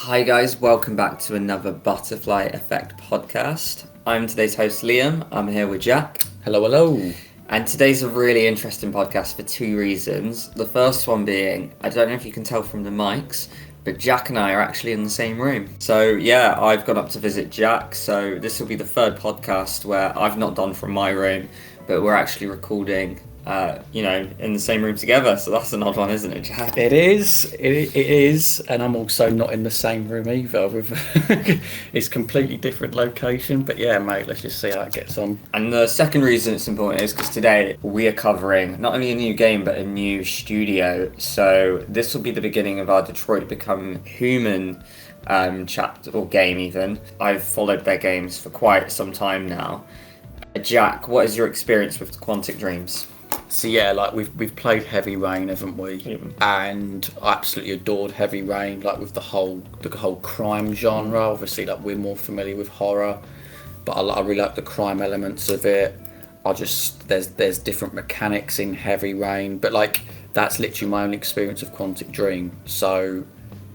Hi guys, welcome back to another Butterfly Effect podcast. I'm today's host Liam. I'm here with Jack. Hello, hello. And today's a really interesting podcast for two reasons. The first one being, I don't know if you can tell from the mics, but Jack and I are actually in the same room. So yeah, I've gone up to visit Jack, so this will be the third podcast where I've not done from my room, but we're actually recording in the same room together. So that's an odd one, isn't it, Jack? It is. It is, and I'm also not in the same room either. With it's completely different location, but yeah, mate. Let's just see how it gets on. And the second reason it's important is because today we are covering not only a new game but a new studio. So this will be the beginning of our Detroit Become Human chapter or game. Even I've followed their games for quite some time now. Jack, what is your experience with Quantic Dreams? So yeah, like we've played Heavy Rain, haven't we? Yeah. And I absolutely adored Heavy Rain, like with the whole crime genre. Obviously, like we're more familiar with horror, but I really like the crime elements of it. There's different mechanics in Heavy Rain, but like that's literally my only experience of Quantic Dream. So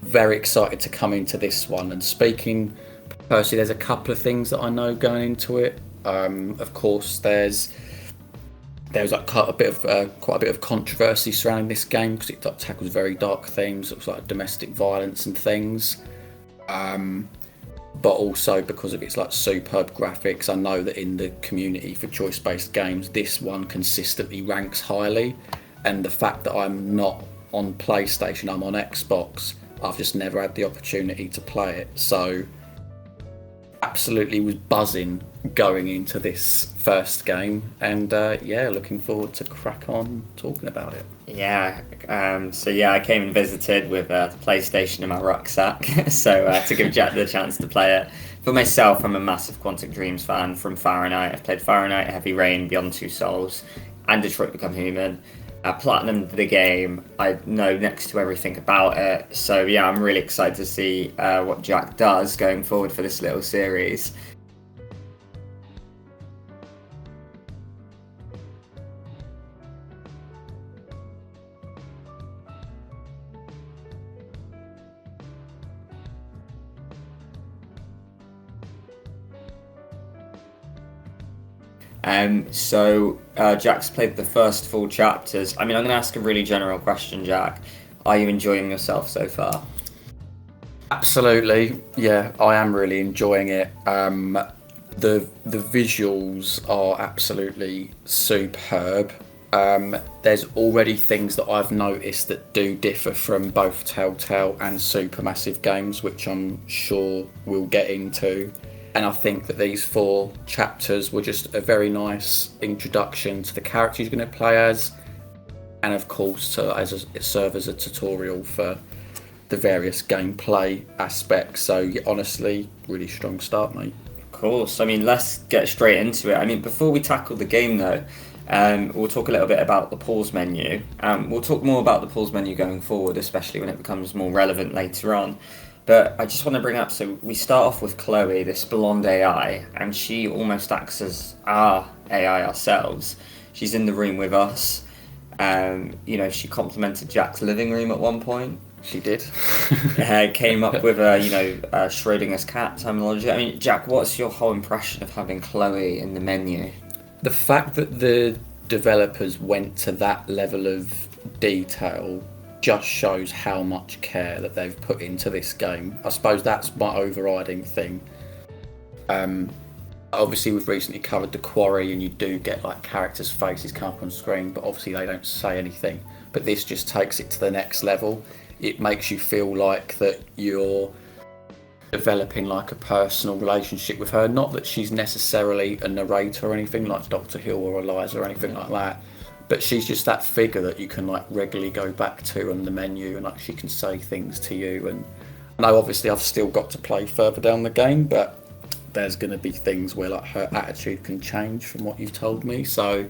very excited to come into this one. And speaking personally, there's a couple of things that I know going into it. Of course, there's like quite a bit of controversy surrounding this game because it tackles very dark themes. It was like domestic violence and things, but also because of its like superb graphics. I know that in the community for choice-based games, this one consistently ranks highly, and the fact that I'm not on PlayStation, I'm on Xbox. I've just never had the opportunity to play it, so absolutely was buzzing going into this first game, and looking forward to crack on talking about it. Yeah, I came and visited with the PlayStation in my rucksack, so to give Jack the chance to play it. For myself, I'm a massive Quantic Dreams fan from Fahrenheit. I've played Fahrenheit, Heavy Rain, Beyond Two Souls, and Detroit Become Human. Platinumed the game. I know next to everything about it, so yeah, I'm really excited to see what Jack does going forward for this little series. Jack's played the first full chapters. I mean, I'm going to ask a really general question, Jack. Are you enjoying yourself so far? Absolutely, yeah, I am really enjoying it. The visuals are absolutely superb. There's already things that I've noticed that do differ from both Telltale and Supermassive games, which I'm sure we'll get into. And I think that these 4 chapters were just a very nice introduction to the character you're going to play as, and of course it serve as a tutorial for the various gameplay aspects. So yeah, honestly, really strong start, mate. Of course. I mean, let's get straight into it. I mean, before we tackle the game though, we'll talk a little bit about the pause menu. We'll talk more about the pause menu going forward, especially when it becomes more relevant later on. But I just want to bring up, so we start off with Chloe, this blonde AI, and she almost acts as our AI ourselves. She's in the room with us. She complimented Jack's living room at one point. She did. Came up with Schrodinger's cat terminology. I mean, Jack, what's your whole impression of having Chloe in the menu? The fact that the developers went to that level of detail just shows how much care that they've put into this game. I suppose that's my overriding thing. Obviously we've recently covered The Quarry, and you do get like characters' faces come up on screen, but obviously they don't say anything. But this just takes it to the next level. It makes you feel like that you're developing like a personal relationship with her. Not that she's necessarily a narrator or anything like Dr. Hill or Eliza or anything like that, but she's just that figure that you can like regularly go back to on the menu, and like she can say things to you. And I know obviously I've still got to play further down the game, but there's going to be things where like her attitude can change from what you've told me. So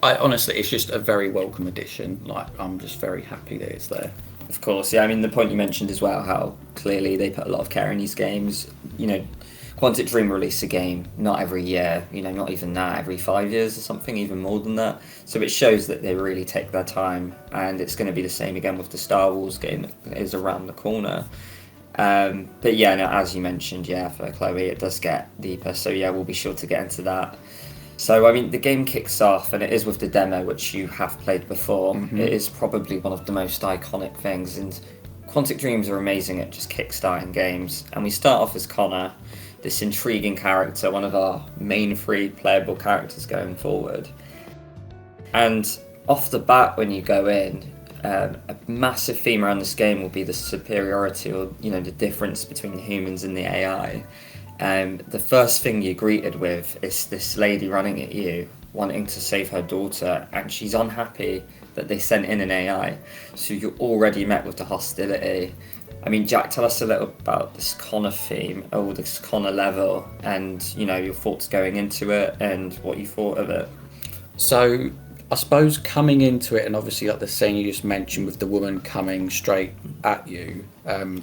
I honestly, it's just a very welcome addition. Like, I'm just very happy that it's there. Of course, yeah. I mean, the point you mentioned as well, how clearly they put a lot of care in these games. Quantic Dream release a game not every year, not even that, every 5 years or something, even more than that. So it shows that they really take their time, and it's going to be the same again with the Star Wars game that is around the corner. But yeah, no, as you mentioned, yeah, for Chloe, it does get deeper. So yeah, we'll be sure to get into that. So I mean, the game kicks off, and it is with the demo, which you have played before. It is probably one of the most iconic things, and Quantic Dreams are amazing at just kickstarting games. And we start off as Connor, this intriguing character, one of our main three playable characters going forward. And off the bat, when you go in, a massive theme around this game will be the superiority, or the difference between the humans and the AI. The first thing you're greeted with is this lady running at you, wanting to save her daughter, and she's unhappy that they sent in an AI. So you're already met with the hostility. I mean, Jack, tell us a little about this Connor theme, or this Connor level, and your thoughts going into it and what you thought of it. So I suppose coming into it, and obviously like the scene you just mentioned with the woman coming straight at you,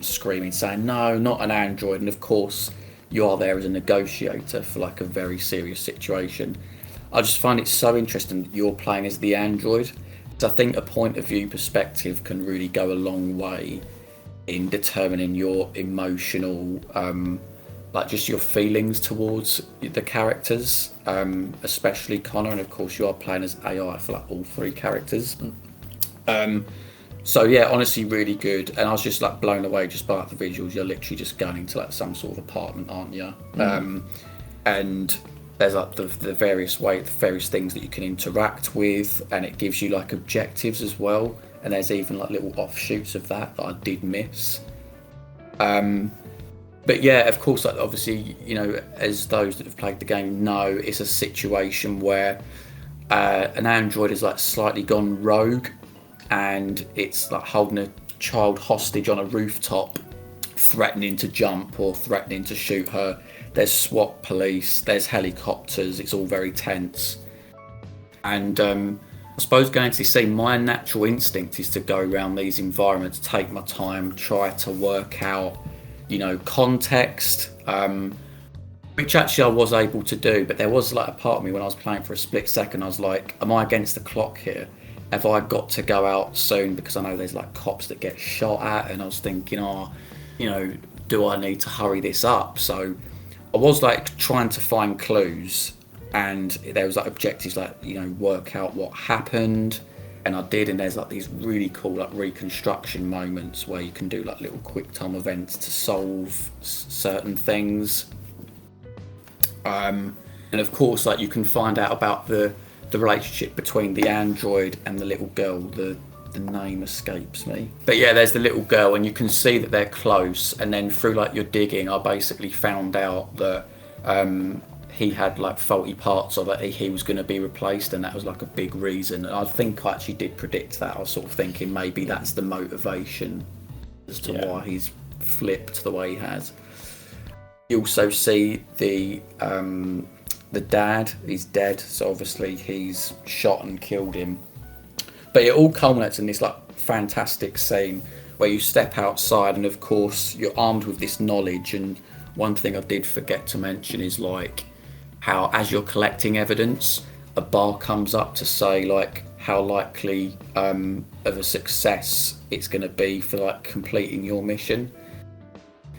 screaming, saying, no, not an android. And of course, you are there as a negotiator for like a very serious situation. I just find it so interesting that you're playing as the android. So I think a point of view perspective can really go a long way in determining your emotional, like just your feelings towards the characters, especially Connor, and of course you are playing as AI for like all three characters. So yeah, honestly really good, and I was just like blown away just by like, the visuals. You're literally just going into like some sort of apartment, aren't you? And there's like the various things that you can interact with, and it gives you like objectives as well, and there's even like little offshoots of that I did miss. But yeah, of course, like obviously, as those that have played the game know, it's a situation where an android has like slightly gone rogue, and it's like holding a child hostage on a rooftop, threatening to jump or threatening to shoot her. There's SWAT police, there's helicopters, it's all very tense. And I suppose going to see, my natural instinct is to go around these environments, take my time, try to work out context, which actually I was able to do, but there was like a part of me when I was playing for a split second, I was like, am I against the clock here? Have I got to go out soon? Because I know there's like cops that get shot at, and I was thinking, do I need to hurry this up? So I was like trying to find clues, and there was like objectives like, work out what happened. And I did, and there's like these really cool like reconstruction moments where you can do like little quick time events to solve certain things. And of course, like you can find out about the relationship between the android and the little girl. The name escapes me. But yeah, there's the little girl, and you can see that they're close. And then through like your digging, I basically found out that he had like faulty parts, or that he was going to be replaced, and that was like a big reason. And I think I actually did predict that. I was sort of thinking maybe that's the motivation as to why he's flipped the way he has. You also see the dad. He's dead, so obviously he's shot and killed him. But it all culminates in this like fantastic scene where you step outside, and of course you're armed with this knowledge. And one thing I did forget to mention is like how, as you're collecting evidence, a bar comes up to say like how likely of a success it's going to be for like completing your mission.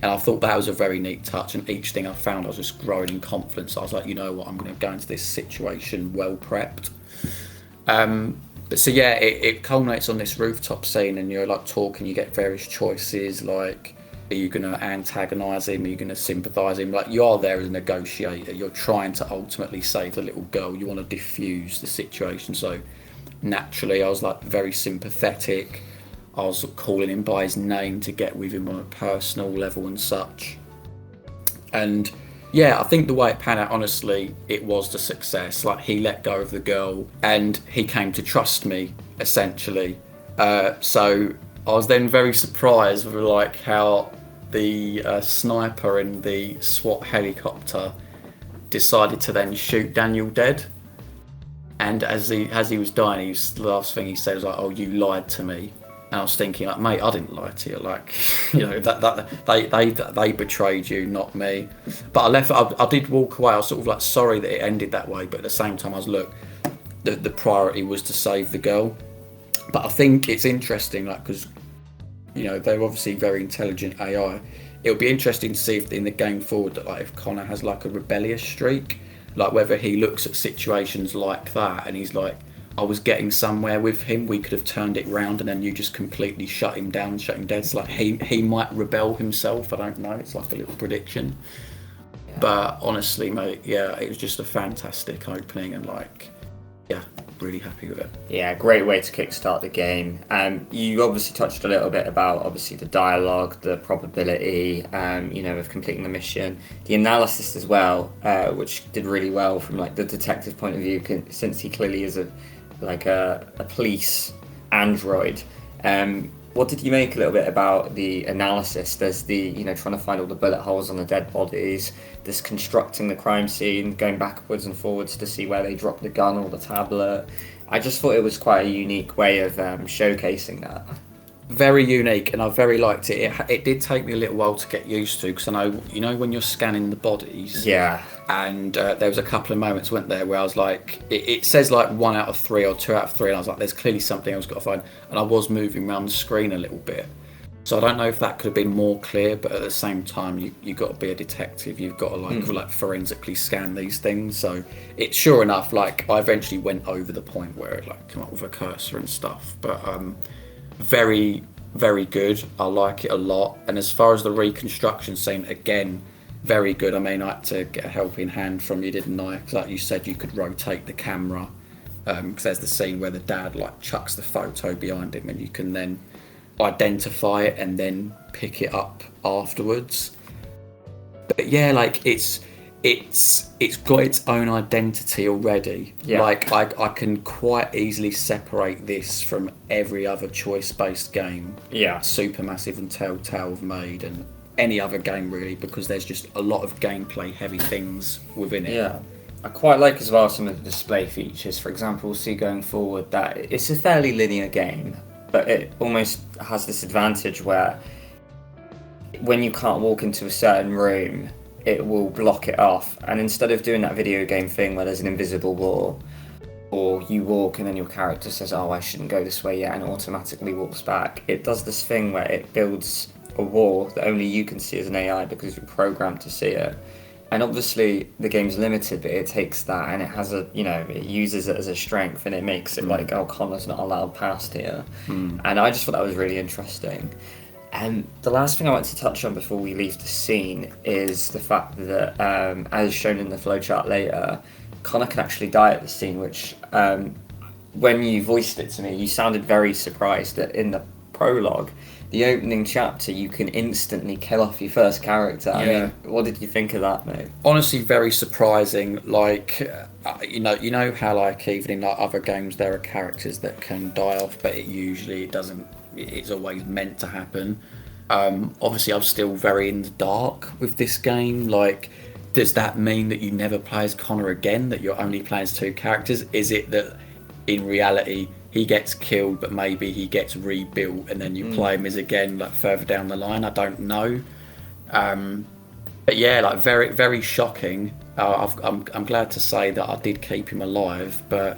And I thought that was a very neat touch, and each thing I found I was just growing in confidence. I was like, you know what, I'm going to go into this situation well prepped. But so yeah, it culminates on this rooftop scene, and you're like talking, you get various choices like, are you going to antagonise him? Are you going to sympathise him? Like, you are there as a negotiator. You're trying to ultimately save the little girl. You want to diffuse the situation. So naturally, I was like very sympathetic. I was calling him by his name to get with him on a personal level and such. And yeah, I think the way it panned out, honestly, it was the success. Like, he let go of the girl, and he came to trust me, essentially. So I was then very surprised with like how the sniper in the SWAT helicopter decided to then shoot Daniel dead. And as he was dying, the last thing he said was like, "Oh, you lied to me." And I was thinking, like, mate, I didn't lie to you. Like, that they betrayed you, not me. But I did walk away. I was sort of like sorry that it ended that way. But at the same time, I was the priority was to save the girl. But I think it's interesting, like, because they're obviously very intelligent AI. It'll be interesting to see if in the game forward that like if Connor has like a rebellious streak, like whether he looks at situations like that and he's like, I was getting somewhere with him, we could have turned it round and then you just completely shut him down, shut him dead. It's like he might rebel himself. I don't know. It's like a little prediction. Yeah. But honestly, mate, yeah, it was just a fantastic opening and like, yeah, really happy with it. Yeah, great way to kickstart the game. You obviously touched a little bit about obviously the dialogue, the probability, of completing the mission, the analysis as well, which did really well from like the detective point of view, since he clearly is a police android. What did you make a little bit about the analysis? There's the, trying to find all the bullet holes on the dead bodies, this constructing the crime scene, going backwards and forwards to see where they dropped the gun or the tablet. I just thought it was quite a unique way of showcasing that. Very unique, and I very liked it. It did take me a little while to get used to, because I know, when you're scanning the bodies. Yeah. And there was a couple of moments, weren't there, where I was like, it says like 1 out of 3 or 2 out of 3, and I was like, there's clearly something else got to find. And I was moving around the screen a little bit, so I don't know if that could have been more clear. But at the same time, you got to be a detective. You've got to like forensically scan these things. So it's sure enough. Like I eventually went over the point where it like came up with a cursor and stuff, but. Very, very good. I like it a lot. And as far as the reconstruction scene, again, very good. I mean, I had to get a helping hand from you, didn't I? Because like you said, you could rotate the camera. Because there's the scene where the dad like chucks the photo behind him, and you can then identify it and then pick it up afterwards. But yeah, like it's got its own identity already. Yeah. Like I can quite easily separate this from every other choice-based game. Yeah. Supermassive and Telltale have made, and any other game really, because there's just a lot of gameplay heavy things within it. Yeah. I quite like as well some of the display features. For example, we'll see going forward that it's a fairly linear game, but it almost has this advantage where when you can't walk into a certain room, it will block it off, and instead of doing that video game thing where there's an invisible wall, or you walk and then your character says, oh, I shouldn't go this way yet, and automatically walks back, it does this thing where it builds a wall that only you can see as an AI because you're programmed to see it. And obviously the game's limited, but it takes that and it has it uses it as a strength, and it makes it like, oh, Connor's not allowed past here. And I just thought that was really interesting. And the last thing I want to touch on before we leave the scene is the fact that, as shown in the flowchart later, Connor can actually die at the scene, which, when you voiced it to me, you sounded very surprised that in the prologue, the opening chapter, you can instantly kill off your first character. Yeah. I mean, what did you think of that, mate? Honestly, very surprising. Like, you know how like even in like other games there are characters that can die off, but it doesn't. It's always meant to happen. Obviously, I'm still very in the dark with this game. Like, does that mean that you never play as Connor again? That you're only playing as 2 characters? Is it that in reality he gets killed, but maybe he gets rebuilt, and then you play him as again like further down the line? I don't know. But yeah, like very, very shocking. I'm glad to say that I did keep him alive, but.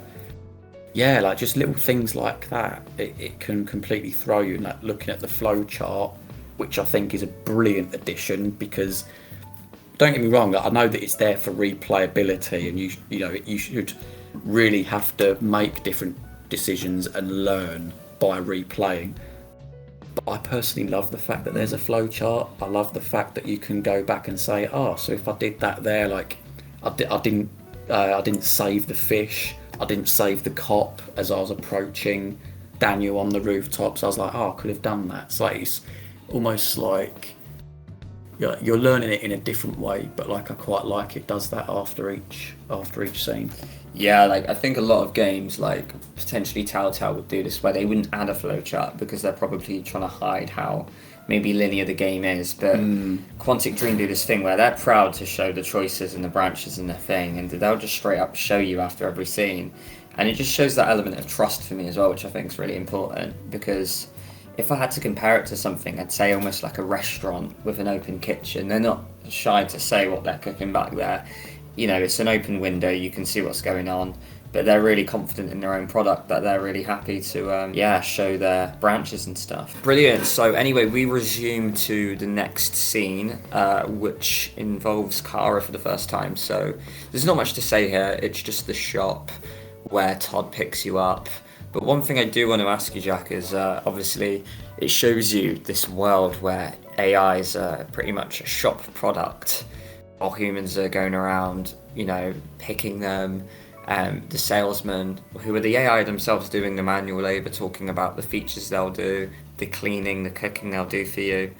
Yeah, like just little things like that, it can completely throw you. And like looking at the flow chart, which I think is a brilliant addition, because don't get me wrong, I know that it's there for replayability, and you should really have to make different decisions and learn by replaying. But I personally love the fact that there's a flow chart. I love the fact that you can go back and say, oh, so if I did that there, like I didn't save the fish. I didn't save the cop as I was approaching Daniel on the rooftop, so I was like, oh, I could have done that. So it's almost like you're learning it in a different way, but like I quite like it does that after each scene. Yeah, like I think a lot of games, like potentially Telltale would do this, where they wouldn't add a flowchart because they're probably trying to hide how maybe linear the game is, but Quantic Dream do this thing where they're proud to show the choices and the branches in their thing, and they'll just straight up show you after every scene, and it just shows that element of trust for me as well, which I think is really important, because if I had to compare it to something, I'd say almost like a restaurant with an open kitchen. They're not shy to say what they're cooking back there. It's an open window, you can see what's going on. but they're really confident in their own product that they're really happy to show their branches and stuff. Brilliant. So anyway, we resume to the next scene, which involves Kara for the first time. So there's not much to say here. It's just the shop where Todd picks you up. But one thing I do want to ask you, Jack, is obviously it shows you this world where AI is pretty much a shop product, while humans are going around, picking them. The salesmen, who are the AI themselves doing the manual labour, talking about the features they'll do, the cleaning, the cooking they'll do for you.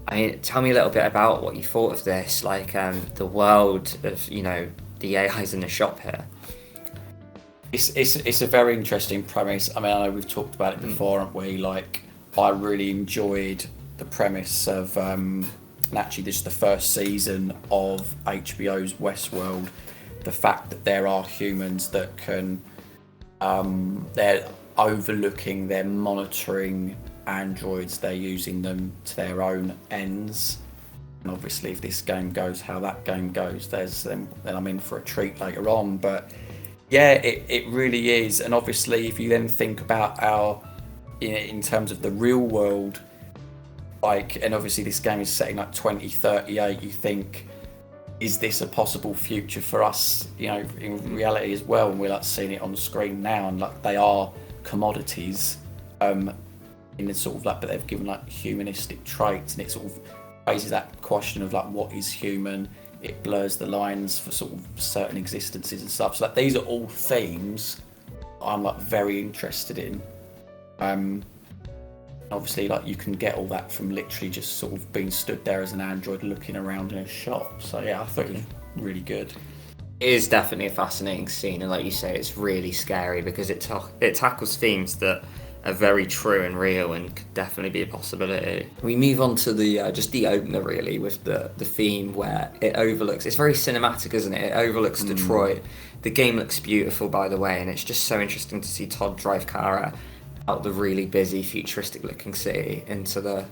I mean, tell me a little bit about what you thought of this, like the world of, the AIs in the shop here. It's a very interesting premise. I mean, I know we've talked about it before, haven't we? Like, I really enjoyed the premise of, and actually this is the first season of HBO's Westworld, the fact that there are humans that can, they're overlooking, they're monitoring androids, they're using them to their own ends. And obviously if this game goes how that game goes, then I'm in for a treat later on. But yeah, it really is. And obviously if you then think about our, in terms of the real world, like, and obviously this game is setting like 2038, you think, is this a possible future for us, in reality as well? And we're like seeing it on the screen now, and like they are commodities, in the sort of like, but they've given like humanistic traits, and it sort of raises that question of like, what is human? It blurs the lines for sort of certain existences and stuff. So like these are all themes I'm like very interested in. Obviously, like you can get all that from literally just sort of being stood there as an android looking around in a shop. So yeah, I thought it was really good. It is definitely a fascinating scene, and like you say, it's really scary because it tackles themes that are very true and real and could definitely be a possibility. We move on to the just the opener really, with the theme where it overlooks. It's very cinematic, isn't it? It overlooks Detroit. The game looks beautiful, by the way, and it's just so interesting to see Todd drive Kara out the really busy, futuristic looking city into the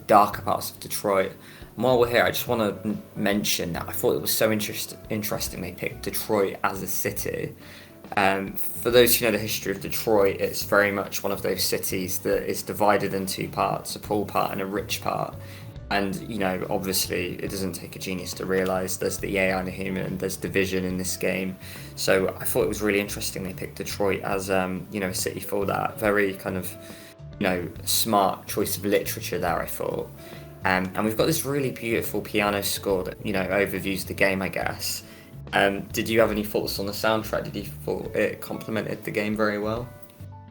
darker parts of Detroit. And while we're here, I just want to mention that I thought it was so interesting they picked Detroit as a city. For those who know the history of Detroit, it's very much one of those cities that is divided in two parts, a poor part and a rich part. And, obviously it doesn't take a genius to realise there's the AI and the human, there's division in this game. So I thought it was really interesting they picked Detroit as, a city for that. Very kind of, smart choice of literature there, I thought. And we've got this really beautiful piano score that, overviews the game, I guess. Did you have any thoughts on the soundtrack? Did you thought it complemented the game very well?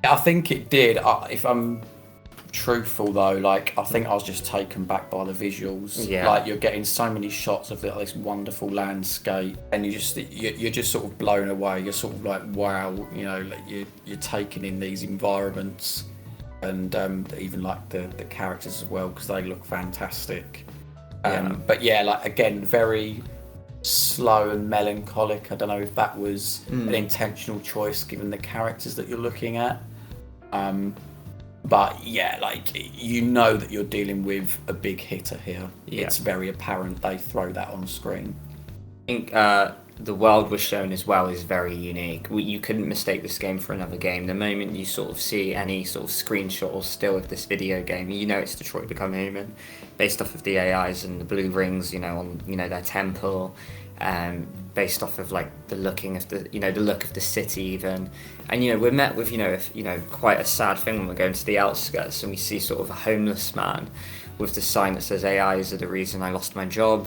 I think it did. If I'm truthful though, like I think I was just taken back by the visuals. Yeah. Like you're getting so many shots of this wonderful landscape, and you're just sort of blown away. You're sort of like, wow, like you're taking in these environments, and even like the characters as well, because they look fantastic. But yeah, like again, very slow and melancholic. I don't know if that was an intentional choice given the characters that you're looking at. But yeah, like that you're dealing with a big hitter here. Yeah. It's very apparent they throw that on screen. I think the world we're shown as well is very unique. You couldn't mistake this game for another game. The moment you sort of see any sort of screenshot or still of this video game, it's Detroit Become Human, based off of the AIs and the blue rings, on their temple, based off of like the looking of the look of the city even. And we're met with quite a sad thing when we're going to the outskirts and we see sort of a homeless man with the sign that says AIs are the reason I lost my job,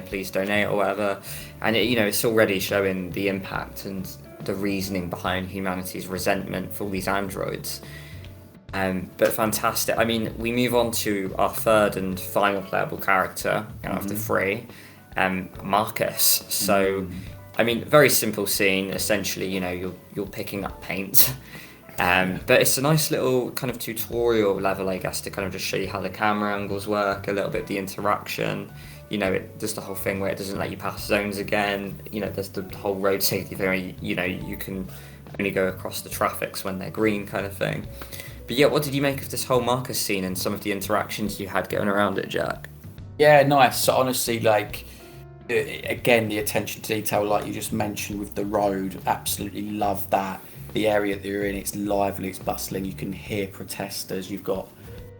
please donate or whatever. And it's already showing the impact and the reasoning behind humanity's resentment for all these androids. But fantastic. I mean, we move on to our third and final playable character out of the three, Marcus. So, I mean, very simple scene. Essentially, you're picking up paint. But it's a nice little kind of tutorial level, I guess, to kind of just show you how the camera angles work, a little bit of the interaction. It does the whole thing where it doesn't let you pass zones again. There's the whole road safety thing where, you can only go across the traffics when they're green kind of thing. But yeah, what did you make of this whole Marcus scene and some of the interactions you had going around it, Jack? Yeah, nice. So honestly, like, Again, the attention to detail, like you just mentioned with the road, absolutely love that. The area that you're in, it's lively, it's bustling. You can hear protesters. You've got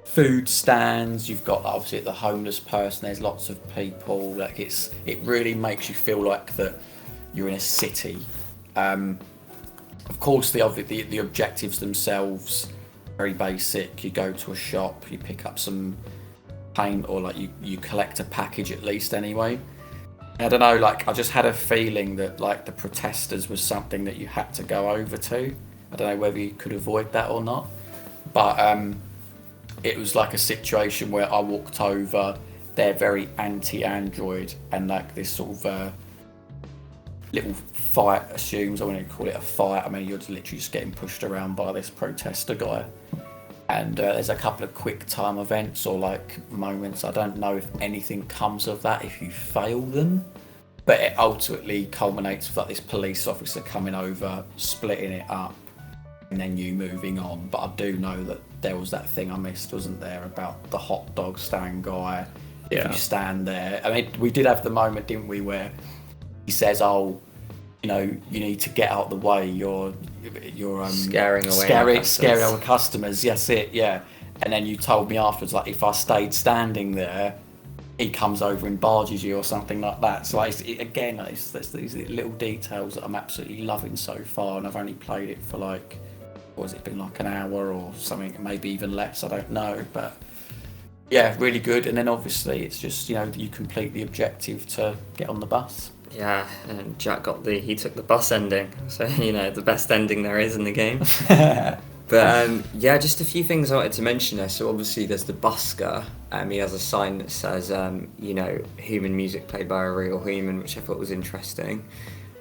food stands. You've got obviously the homeless person. There's lots of people. Like it really makes you feel like that you're in a city. Of course, the objectives themselves very basic. You go to a shop, you pick up some paint, or like you collect a package at least anyway. I don't know, like I just had a feeling that like the protesters was something that you had to go over to. I don't know whether you could avoid that or not, but it was like a situation where I walked over. They're very anti-android, and like this sort of little fight assumes. I wouldn't call it a fight. I mean, you're just literally just getting pushed around by this protester guy. And there's a couple of quick time events or like moments. I don't know if anything comes of that if you fail them, but it ultimately culminates with like this police officer coming over, splitting it up, and then you moving on. But I do know that there was that thing I missed, wasn't there, about the hot dog stand guy. If you stand there, I mean, we did have the moment, didn't we, where he says, "Oh, you know, you need to get out the way. You're scaring away customers." Yes, it, yeah. And then you told me afterwards, like, if I stayed standing there, he comes over and barges you or something like that. So it's these little details that I'm absolutely loving so far, and I've only played it for like, what has it been, like an hour or something, maybe even less, I don't know, but yeah, really good. And then obviously it's just, you know, you complete the objective to get on the bus. Yeah, and Jack he took the bus ending, so you know, the best ending there is in the game. But yeah, just a few things I wanted to mention there. So obviously there's the busker. He has a sign that says, you know, human music played by a real human, which I thought was interesting.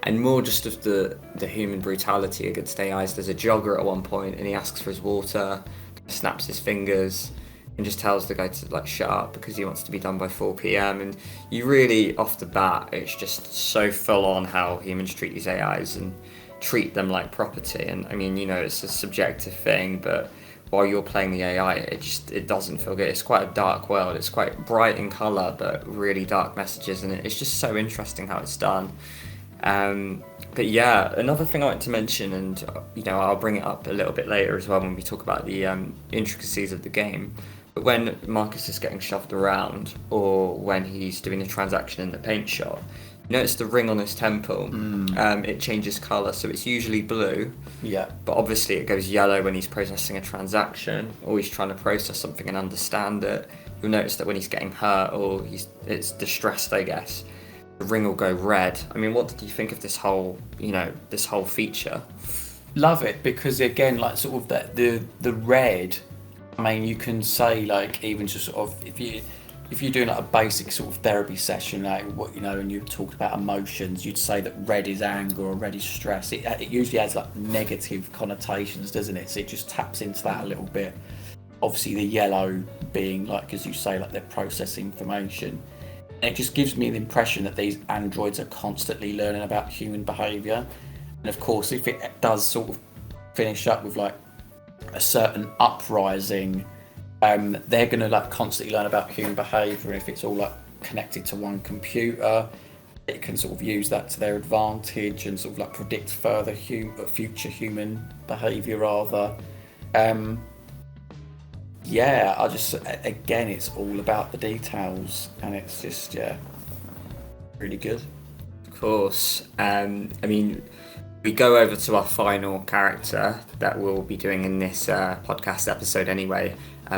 And more just of the human brutality against AIs. There's a jogger at one point, and he asks for his water, snaps his fingers, and just tells the guy to like shut up because he wants to be done by 4 p.m. And you really, off the bat, it's just so full on how humans treat these AIs and treat them like property. And I mean, you know, it's a subjective thing, but while you're playing the AI, it doesn't feel good. It's quite a dark world. It's quite bright in colour, but really dark messages, and it's just so interesting how it's done. But yeah, another thing I want to mention, and you know, I'll bring it up a little bit later as well when we talk about the intricacies of the game. But when Marcus is getting shoved around, or when he's doing a transaction in the paint shop, you notice the ring on his temple. It changes colour, so it's usually blue. Yeah. But obviously it goes yellow when he's processing a transaction, or he's trying to process something and understand it. You'll notice that when he's getting hurt, or it's distressed, I guess, the ring will go red. I mean, what did you think of this whole feature? Love it, because again, like sort of the red. I mean, you can say like, even just sort of if you're doing like a basic sort of therapy session, like what, you know, and you talked about emotions, you'd say that red is anger or red is stress. It usually has like negative connotations, doesn't it? So it just taps into that a little bit. Obviously, the yellow being like, as you say, like they're processing information. And it just gives me the impression that these androids are constantly learning about human behaviour. And of course, if it does sort of finish up with like a certain uprising, they're going to like constantly learn about human behaviour. And if it's all like connected to one computer, it can sort of use that to their advantage and sort of like predict further future human behaviour rather. Yeah, again, it's all about the details, and it's just, yeah, really good. Of course. I mean, we go over to our final character that we'll be doing in this podcast episode anyway,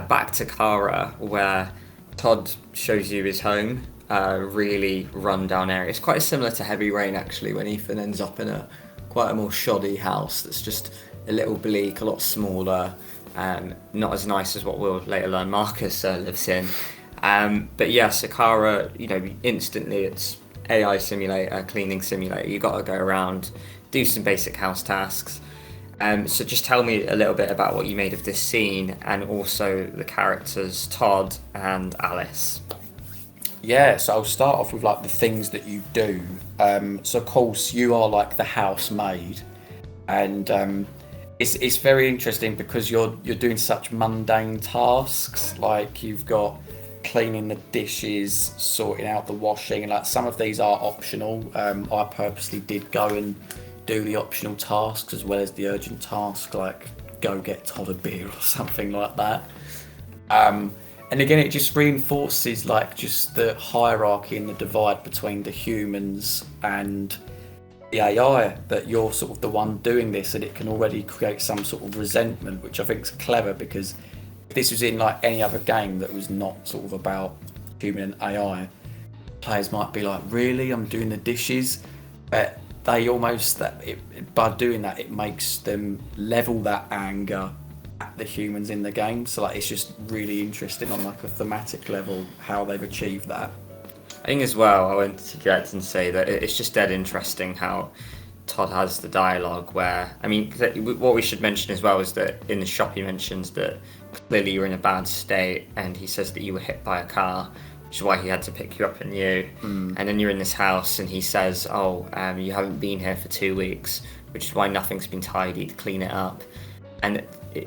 back to Kara, where Todd shows you his home, really run down area. It's quite similar to Heavy Rain, actually, when Ethan ends up in quite a more shoddy house that's just a little bleak, a lot smaller, not as nice as what we'll later learn Marcus lives in. But yeah, Sakara, you know, instantly it's AI simulator, cleaning simulator. You got to go around, do some basic house tasks. So just tell me a little bit about what you made of this scene, and also the characters Todd and Alice. Yeah, so I'll start off with like the things that you do. So of course you are like the housemaid, and it's very interesting because you're doing such mundane tasks. Like you've got cleaning the dishes, sorting out the washing, and like some of these are optional. I purposely did go and do the optional tasks as well as the urgent task, like go get Todd a beer or something like that. And again, it just reinforces like just the hierarchy and the divide between the humans and the AI, that you're sort of the one doing this, and it can already create some sort of resentment, which I think is clever, because if this was in like any other game that was not sort of about human and AI, players might be like, really, I'm doing the dishes, but they almost, by doing that, it makes them level that anger at the humans in the game. So like, it's just really interesting on like a thematic level how they've achieved that. I think as well, I went to interject and say that it's just dead interesting how Todd has the dialogue where, I mean, what we should mention as well is that in the shop he mentions that clearly you're in a bad state, and he says that you were hit by a car, which is why he had to pick you up anew. And then you're in this house and he says, you haven't been here for 2 weeks, which is why nothing's been tidied, clean it up. And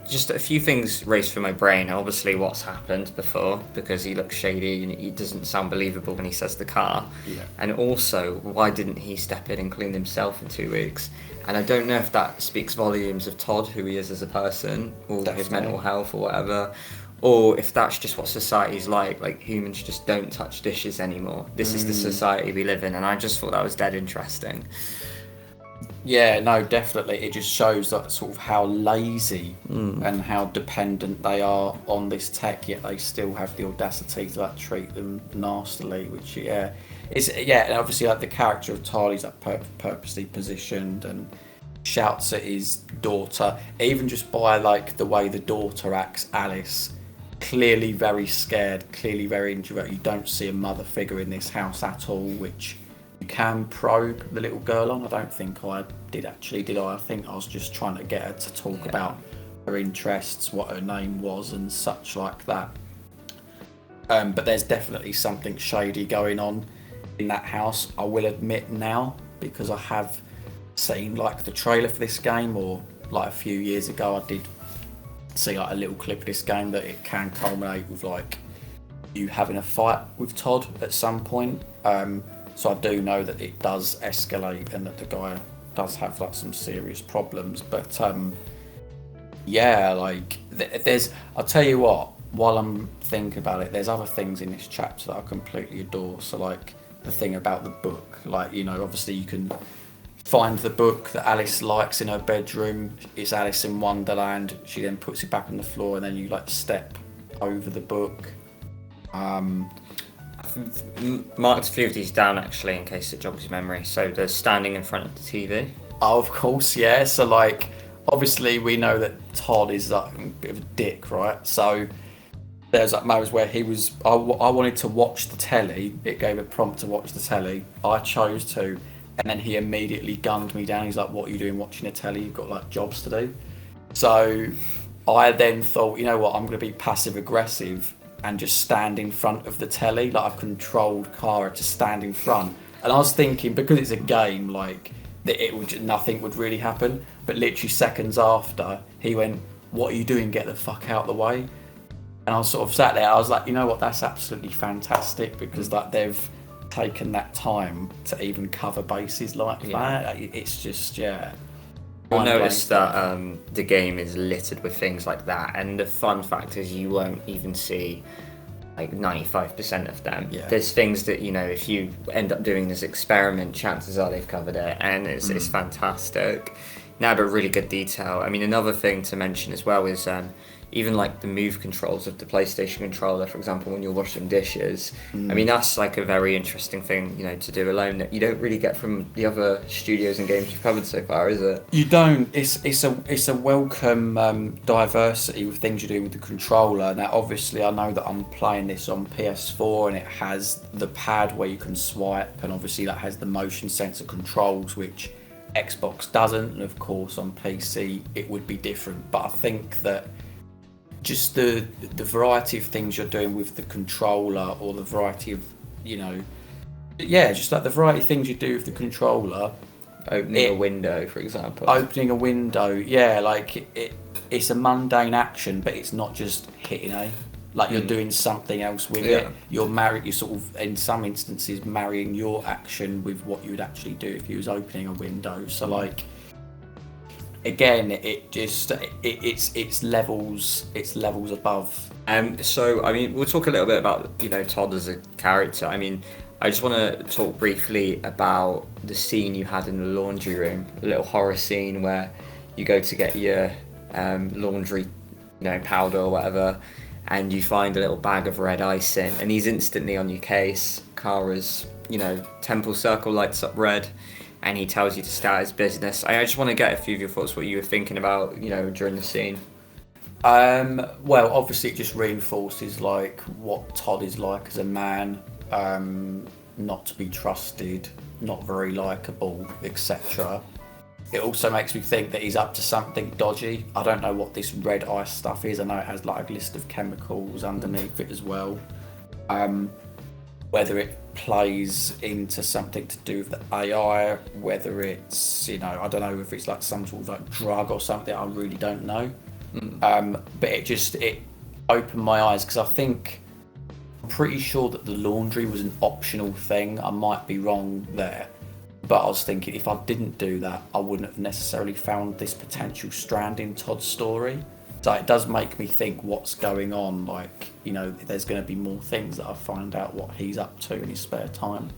just a few things raced through my brain. Obviously what's happened before, because he looks shady and he doesn't sound believable when he says the car. Yeah. And also, why didn't he step in and clean himself in 2 weeks? And I don't know if that speaks volumes of Todd, who he is as a person, or Definitely. his mental health or whatever, or if that's just what society's like humans just don't touch dishes anymore. This is the society we live in, and I just thought that was dead interesting. Yeah, no, definitely. It just shows that sort of how lazy and how dependent they are on this tech, yet they still have the audacity to like treat them nastily. Which and obviously like the character of Todd is like purposely positioned and shouts at his daughter, even just by like the way the daughter acts, Alice. Clearly very scared, clearly very introverted. You don't see a mother figure in this house at all, which you can probe the little girl on. I don't think I did actually, did I? I think I was just trying to get her to talk about her interests, what her name was and such like that. But there's definitely something shady going on in that house, I will admit now, because I have seen like the trailer for this game, or like a few years ago I did see like a little clip of this game, that it can culminate with like you having a fight with Todd at some point. So I do know that it does escalate and that the guy does have like some serious problems. But I'll tell you what, while I'm thinking about it, there's other things in this chapter that I completely adore. So like the thing about the book, like, you know, obviously you can find the book that Alice likes in her bedroom. It's Alice in Wonderland. She then puts it back on the floor, and then you like step over the book. Marked a few of these down actually in case it jogs your memory. So the standing in front of the TV. Oh, of course, yeah. So like, obviously we know that Todd is like a bit of a dick, right? So there's like moments where he was, I wanted to watch the telly. It gave a prompt to watch the telly. I chose to. And then he immediately gunned me down. He's like, what are you doing watching a telly? You've got like jobs to do. So I then thought, you know what, I'm going to be passive aggressive and just stand in front of the telly. Like I controlled Kara to stand in front. And I was thinking, because it's a game, like that nothing would really happen. But literally seconds after, he went, what are you doing? Get the fuck out of the way. And I was sort of sat there. I was like, you know what, that's absolutely fantastic, because like they've taken that time to even cover bases like that. It's just, You'll notice that the game is littered with things like that, and the fun fact is you won't even see like 95% of them. There's things that, you know, if you end up doing this experiment, chances are they've covered it, and it's fantastic. Now, but really good detail. I mean, another thing to mention as well is even like the move controls of the PlayStation controller, for example, when you're washing dishes. I mean, that's like a very interesting thing, you know, to do alone that you don't really get from the other studios and games you've covered so far, is it? You don't. It's a welcome diversity with things you're doing with the controller. Now, obviously, I know that I'm playing this on PS4 and it has the pad where you can swipe, and obviously that has the motion sensor controls, which Xbox doesn't, and of course on PC it would be different. But I think that just the variety of things you're doing with the controller, or the variety of, you know, just like the variety of things you do with the controller. Opening a window, for example. Opening a window, like it's a mundane action, but it's not just hitting A. Like you're doing something else with it. You're married. You're sort of, in some instances, marrying your action with what you would actually do if you was opening a window. So like, again, it's levels above. So I mean, we'll talk a little bit about, you know, Todd as a character. I mean, I just want to talk briefly about the scene you had in the laundry room, a little horror scene where you go to get your laundry, you know, powder or whatever, and you find a little bag of red icing, and he's instantly on your case. Kara's, you know, temple circle lights up red, and he tells you to start his business. I just want to get a few of your thoughts, what you were thinking about, you know, during the scene. Well, obviously it just reinforces like what Todd is like as a man. Not to be trusted, not very likable, etc. It also makes me think that he's up to something dodgy. I don't know what this red ice stuff is. I know it has like a list of chemicals underneath it as well. Whether it plays into something to do with the AI, whether it's, you know, I don't know if it's like some sort of like drug or something, I really don't know. But it opened my eyes, because I'm pretty sure that the laundry was an optional thing. I might be wrong there, but I was thinking if I didn't do that, I wouldn't have necessarily found this potential strand in Todd's story. So it does make me think what's going on. Like, you know, there's going to be more things that I find out what he's up to in his spare time.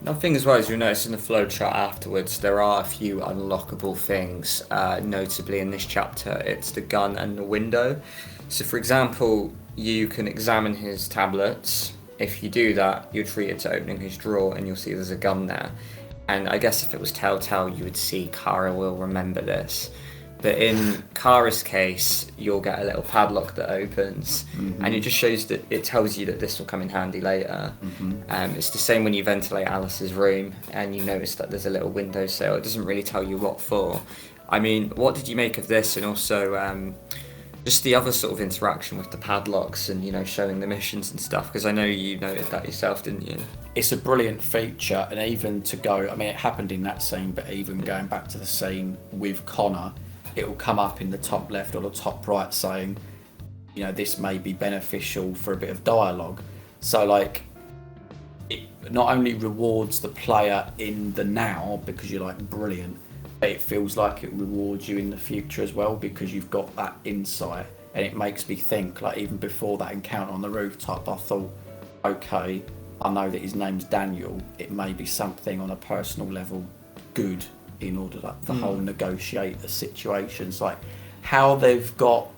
Another thing as well, as you'll notice in the flowchart afterwards, there are a few unlockable things, notably in this chapter. It's the gun and the window. So for example, you can examine his tablets. If you do that, you're treated to opening his drawer and you'll see there's a gun there. And I guess if it was Telltale, you would see Kara will remember this. But in Kara's case, you'll get a little padlock that opens, and it just shows that it tells you that this will come in handy later. It's the same when you ventilate Alice's room and you notice that there's a little windowsill. It doesn't really tell you what for. I mean, what did you make of this, and also just the other sort of interaction with the padlocks and, you know, showing the missions and stuff? Because I know you noted that yourself, didn't you? It's a brilliant feature, and even to go, I mean, it happened in that scene, but even going back to the scene with Connor, it will come up in the top left or the top right saying, you know, this may be beneficial for a bit of dialogue. So like, it not only rewards the player in the now because you're like brilliant, but it feels like it rewards you in the future as well because you've got that insight. And it makes me think, like, even before that encounter on the rooftop, I thought, okay, I know that his name's Daniel. It may be something on a personal level good in order to the whole negotiate the situations, like how they've got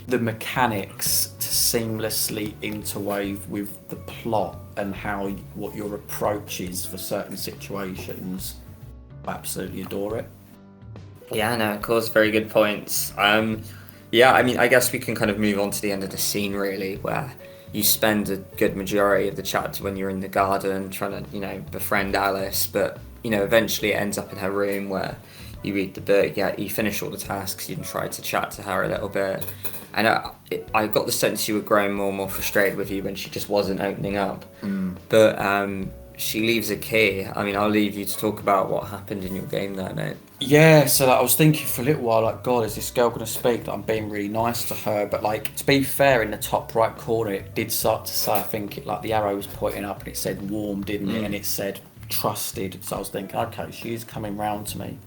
the mechanics to seamlessly interweave with the plot and how what your approach is for certain situations. I absolutely adore it. Yeah, no, of course, very good points. Yeah, I mean, I guess we can kind of move on to the end of the scene, really, where you spend a good majority of the chapter when you're in the garden trying to, you know, befriend Alice, but, you know, eventually it ends up in her room where you read the book, yeah, you finish all the tasks, you try to chat to her a little bit, and I got the sense you were growing more and more frustrated with you when she just wasn't opening up. But she leaves a key. I mean, I'll leave you to talk about what happened in your game there, mate. Yeah, so like, I was thinking for a little while, like, God, is this girl going to speak? Like, I'm being really nice to her, but like, to be fair, in the top right corner, it did start to say, I think it, like the arrow was pointing up and it said warm, didn't it? And it said trusted. So I was thinking, okay, she is coming round to me.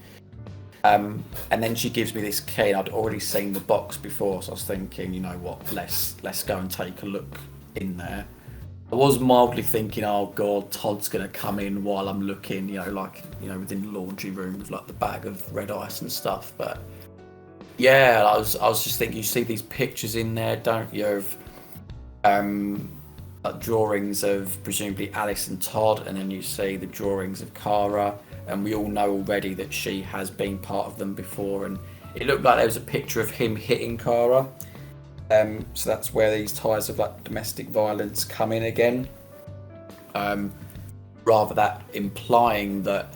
And then she gives me this key, and I'd already seen the box before, so I was thinking, you know what, let's go and take a look in there. I was mildly thinking, oh God, Todd's going to come in while I'm looking, you know, like, you know, within the laundry room with like the bag of red ice and stuff. But yeah, I was just thinking, you see these pictures in there, don't you, of drawings of presumably Alice and Todd, and then you see the drawings of Kara, and we all know already that she has been part of them before, and it looked like there was a picture of him hitting Kara. So that's where these ties of like domestic violence come in again. Rather that implying that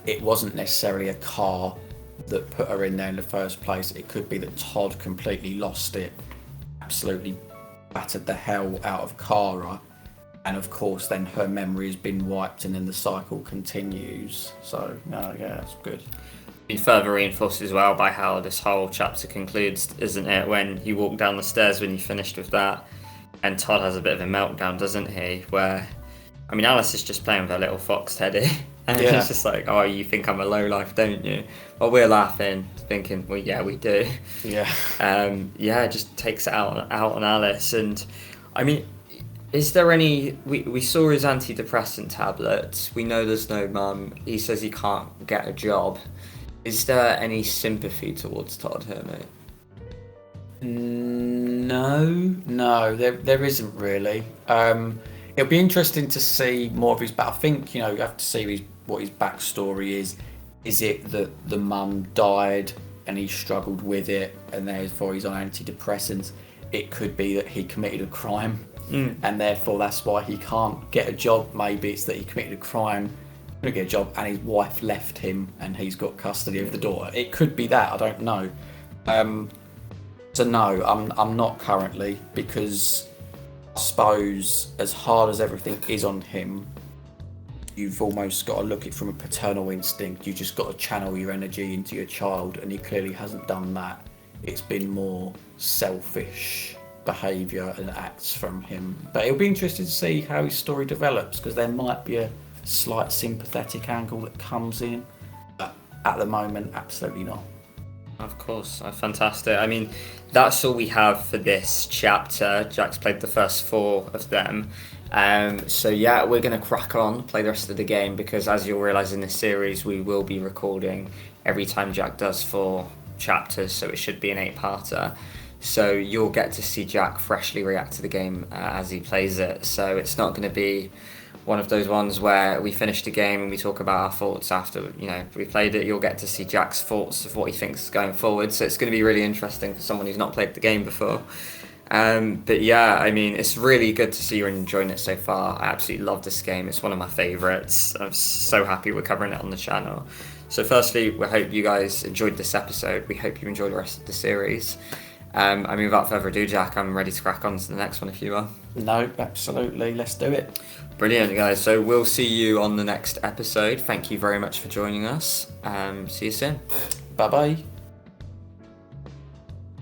it wasn't necessarily a car that put her in there in the first place. It could be that Todd completely lost it, absolutely battered the hell out of Kara, and of course then her memory has been wiped and then the cycle continues. So no, yeah, that's good. been further reinforced as well by how this whole chapter concludes, isn't it? When you walk down the stairs when you finished with that, and Todd has a bit of a meltdown, doesn't he? Where, I mean, Alice is just playing with her little fox Teddy, and Yeah. he's just like, "Oh, you think I'm a lowlife, don't you?" Well, we're laughing, thinking, "Well, yeah, we do." Yeah. Yeah, it just takes it out on Alice, and I mean, is there any? We saw his antidepressant tablets. We know there's no mum. He says he can't get a job. Is there any sympathy towards Todd here, mate? No, there isn't really. It'll be interesting to see more of his. But I think you have to see what his backstory is. Is it that the mum died and he struggled with it, and therefore he's on antidepressants? It could be that he committed a crime, and therefore that's why he can't get a job. Maybe it's that he committed a crime, couldn't get a job, and his wife left him, and he's got custody of the daughter. It could be that. I don't know. So no, I'm not currently, because I suppose as hard as everything is on him, you've almost got to look at it from a paternal instinct. You just got to channel your energy into your child, and he clearly hasn't done that. It's been more selfish behaviour and acts from him. But it'll be interesting to see how his story develops, because there might be a slight sympathetic angle that comes in. But at the moment, absolutely not. Of course, fantastic. I mean, that's all we have for this chapter. Jack's played the first 4 of them. So yeah, we're going to crack on, play the rest of the game, because as you'll realise in this series, we will be recording every time Jack does 4 chapters, so it should be an 8-parter. So you'll get to see Jack freshly react to the game as he plays it. So it's not going to be one of those ones where we finish the game and we talk about our thoughts after we played it. You'll get to see Jack's thoughts of what he thinks going forward. So it's going to be really interesting for someone who's not played the game before. But yeah, I mean, it's really good to see you're enjoying it so far. I absolutely love this game. It's one of my favourites. I'm so happy we're covering it on the channel. So firstly, we hope you guys enjoyed this episode. We hope you enjoy the rest of the series. I mean, without further ado, Jack, I'm ready to crack on to the next one if you are. No, absolutely. Let's do it. Brilliant, guys. So we'll see you on the next episode. Thank you very much for joining us. See you soon. Bye-bye.